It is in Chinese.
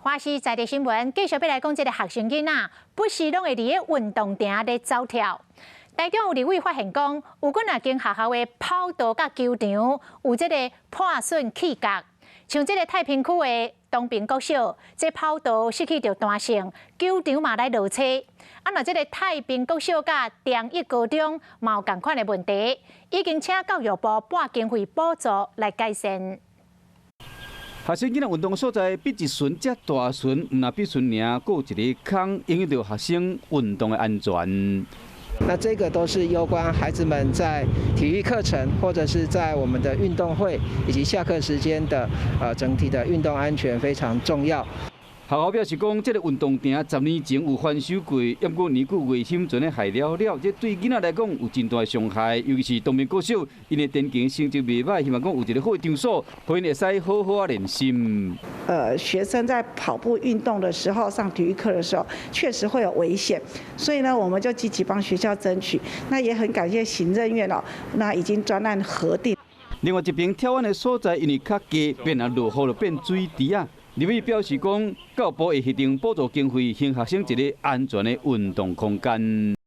华视在地新闻继续要来讲，这个学生囡仔不时拢会伫个运动场咧走跳。台中有立委发现讲，有几间学校的跑道甲球场有这个破损气角，像这个太平区的东平国小，这跑道失去着弹性，球场嘛来落车。若这个太平国小甲中一高中嘛有同款的问题，已经请教育部拨经费补助来改善。 学生囡仔运动所在比一船才大船，唔那比船尔，还有一个坑，影响到学生运动的安全。那这个都是有关孩子们在体育课程，或者是在我们的运动会以及下课时间的整体的运动安全非常重要。 学校表示讲，这个运动场10年前有翻修过，不过年久卫生全咧害了，这对囡仔来讲有真大的伤害，尤其是东面国小，因为电竞成绩袂歹，希望讲有一个好的场所，互因会使好好练习。学生在跑步运动的时候，上体育课的时候，确实会有危险，所以呢，我们就积极帮学校争取。那也很感谢行政院哦，那已经专案核定。另外一边跳湾的所在，因为较低，变啊落雨就变水池啊。 立委表示讲，教育部会核定补助经费，向学生一个安全的运动空间。